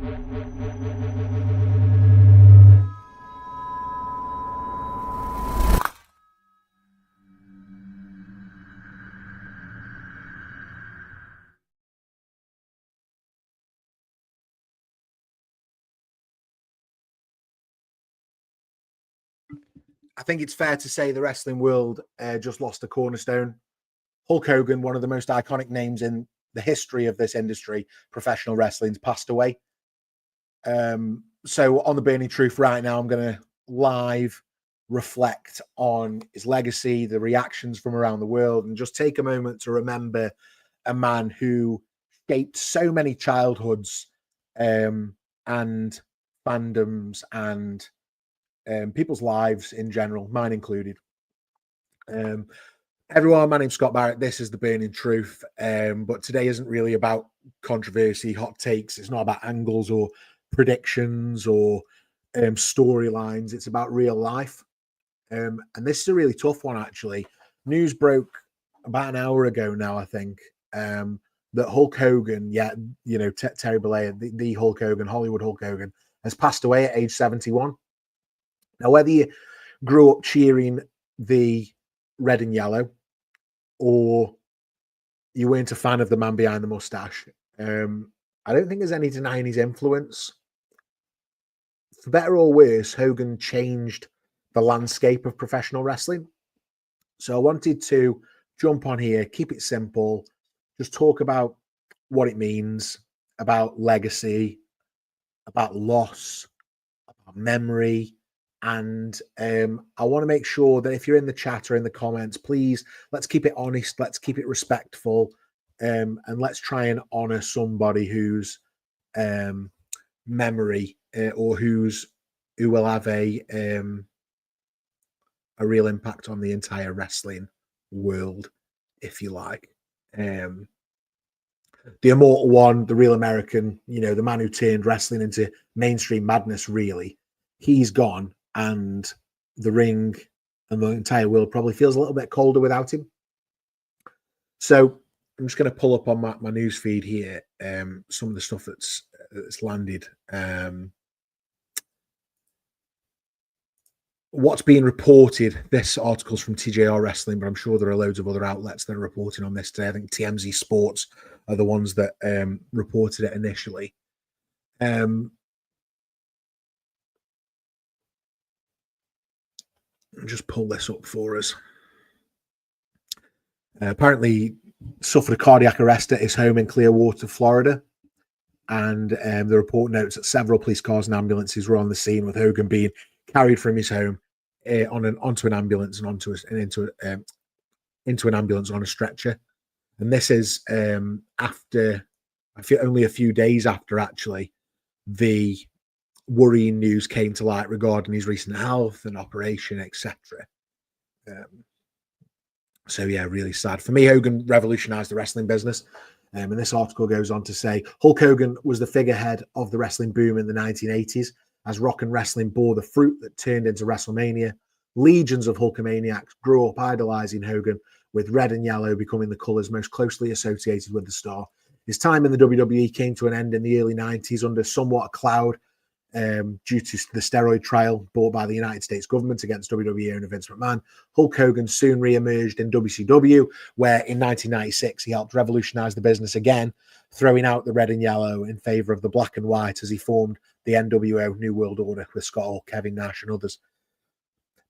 I think it's fair to say the wrestling world just lost a cornerstone. Hulk Hogan, one of the most iconic names in the history of this industry, professional wrestling's passed away. So on the Burning Truth right now, I'm going to live reflect on his legacy, the reactions from around the world, and just take a moment to remember a man who shaped so many childhoods and fandoms and people's lives in general, mine included. Everyone, my name's Scott Barratt. This is The Burning Truth. But today isn't really about controversy, hot takes. It's not about angles or predictions or storylines. It's about real life. And this is a really tough one, actually. News broke about an hour ago now, I think, that Hulk Hogan, Terry Bollea, the Hulk Hogan, Hollywood Hulk Hogan, has passed away at age 71. Now, whether you grew up cheering the red and yellow or you weren't a fan of the man behind the mustache, I don't think there's any denying his influence. For better or worse, Hogan changed the landscape of professional wrestling. So I wanted to jump on here, keep it simple, just talk about what it means, about legacy, about loss, about memory. And I want to make sure that if you're in the chat or in the comments, please, let's keep it honest, let's keep it respectful, and let's try and honor somebody whose memory or who will have a real impact on the entire wrestling world, if you like. The Immortal One, the real American, the man who turned wrestling into mainstream madness, really, he's gone. And the ring and the entire world probably feels a little bit colder without him. So I'm just going to pull up on my news feed here some of the stuff that's landed. What's being reported, this article's from TJR Wrestling, but I'm sure there are loads of other outlets that are reporting on this today. I think TMZ Sports are the ones that reported it initially. Just pull this up for us. Apparently suffered a cardiac arrest at his home in Clearwater, Florida. And the report notes that several police cars and ambulances were on the scene, with Hogan being carried from his home onto an ambulance and into an ambulance on a stretcher. And this is after only a few days after actually the worrying news came to light regarding his recent health and operation, etc. So yeah, really sad. For me, Hogan revolutionized the wrestling business. And this article goes on to say Hulk Hogan was the figurehead of the wrestling boom in the 1980s. As rock and wrestling bore the fruit that turned into WrestleMania, legions of Hulkamaniacs grew up idolizing Hogan, with red and yellow becoming the colors most closely associated with the star. His time in the WWE came to an end in the early 90s under somewhat a cloud due to the steroid trial brought by the United States government against WWE owner Vince McMahon. Hulk Hogan soon re-emerged in WCW, where in 1996 he helped revolutionize the business again, throwing out the red and yellow in favor of the black and white as he formed the NWO New World Order with Scott Hall, Kevin Nash, and others.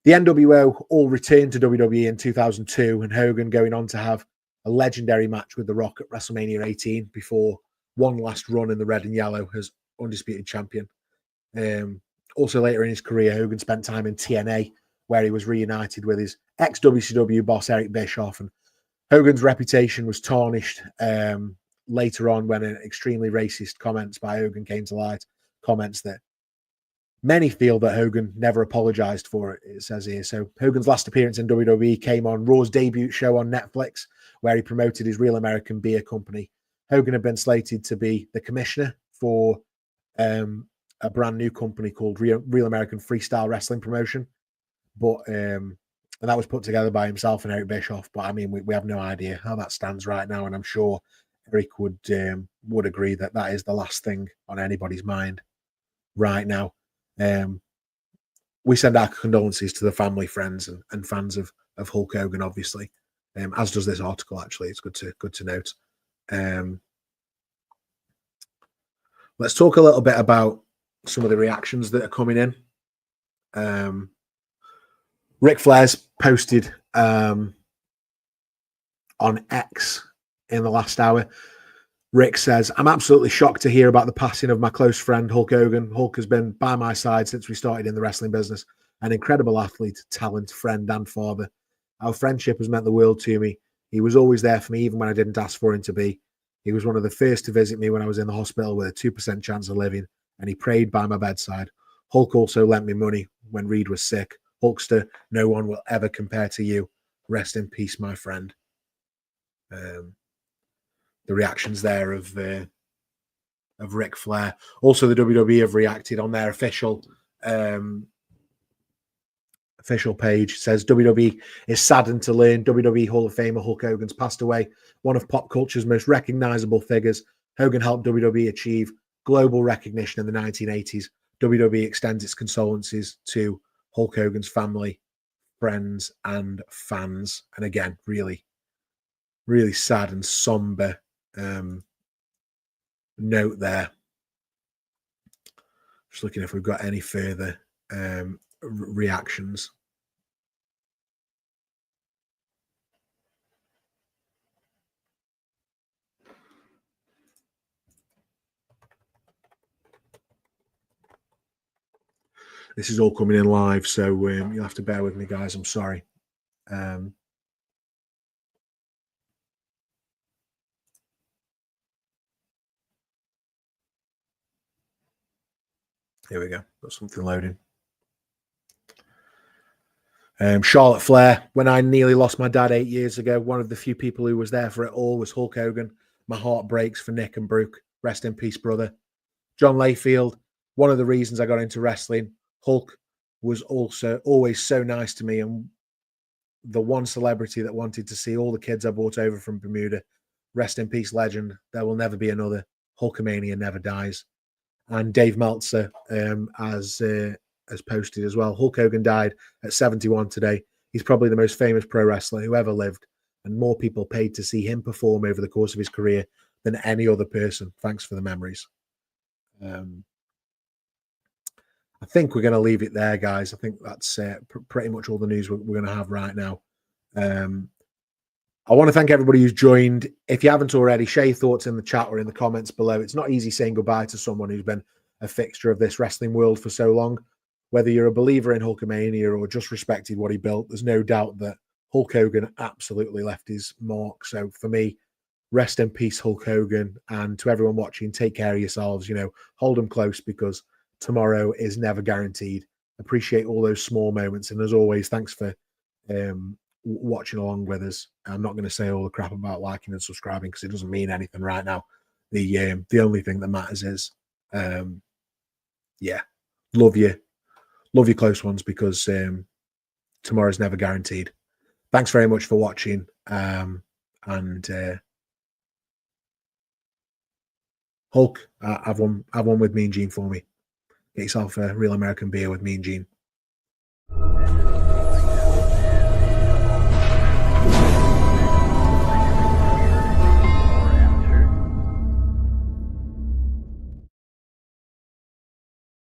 The NWO all returned to WWE in 2002, and Hogan going on to have a legendary match with The Rock at WrestleMania 18 before one last run in the red and yellow as undisputed champion. Also later in his career, Hogan spent time in TNA, where he was reunited with his ex-WCW boss Eric Bischoff, and Hogan's reputation was tarnished later on when an extremely racist comments by Hogan came to light, comments that many feel that Hogan never apologized for, it says here. So Hogan's last appearance in WWE came on Raw's debut show on Netflix, where he promoted his Real American Beer Company. Hogan had been slated to be the commissioner for a brand new company called Real American Freestyle Wrestling Promotion, but and that was put together by himself and Eric Bischoff. But I mean, we have no idea how that stands right now, and I'm sure Eric would agree that that is the last thing on anybody's mind right now. We send our condolences to the family, friends, and fans of Hulk Hogan, obviously, as does this article. Actually, it's good to note. Let's talk a little bit about some of the reactions that are coming in. Ric Flair's posted on X in the last hour. Rick says, I'm absolutely shocked to hear about the passing of my close friend, Hulk Hogan. Hulk has been by my side since we started in the wrestling business. An incredible athlete, talent, friend, and father. Our friendship has meant the world to me. He was always there for me, even when I didn't ask for him to be. He was one of the first to visit me when I was in the hospital with a 2% chance of living, and he prayed by my bedside. Hulk also lent me money when Reed was sick. Hulkster, no one will ever compare to you. Rest in peace, my friend. The reactions there of Ric Flair. Also, the WWE have reacted on their official page. It says WWE is saddened to learn WWE Hall of Famer Hulk Hogan's passed away. One of pop culture's most recognizable figures. Hogan helped WWE achieve global recognition in the 1980s. WWE extends its condolences to Hulk Hogan's family, friends, and fans. And again, really, really sad and somber note there. Just looking if we've got any further reactions. This is all coming in live, so you'll have to bear with me, guys. I'm sorry. Here we go. Got something loading. Charlotte Flair. When I nearly lost my dad 8 years ago, one of the few people who was there for it all was Hulk Hogan. My heart breaks for Nick and Brooke. Rest in peace, brother. John Layfield. One of the reasons I got into wrestling. Hulk was also always so nice to me, and the one celebrity that wanted to see all the kids I brought over from Bermuda. Rest in peace, legend. There will never be another. Hulkamania never dies. And Dave Meltzer has posted as well. Hulk Hogan died at 71 today. He's probably the most famous pro wrestler who ever lived, and more people paid to see him perform over the course of his career than any other person. Thanks for the memories. I think we're going to leave it there, guys. I think that's pretty much all the news we're going to have right now. I want to thank everybody who's joined. If you haven't already, share your thoughts in the chat or in the comments below. It's not easy saying goodbye to someone who's been a fixture of this wrestling world for so long. Whether you're a believer in Hulkamania or just respected what he built, there's no doubt that Hulk Hogan absolutely left his mark. So for me, rest in peace, Hulk Hogan. And to everyone watching, take care of yourselves. Hold them close, because tomorrow is never guaranteed. Appreciate all those small moments. And as always, thanks for watching along with us. I'm not going to say all the crap about liking and subscribing, because it doesn't mean anything right now. The only thing that matters is, love your close ones, because tomorrow's never guaranteed. Thanks very much for watching. And Hulk, have one with Mean Gene for me. Get yourself a real American beer with Mean Gene.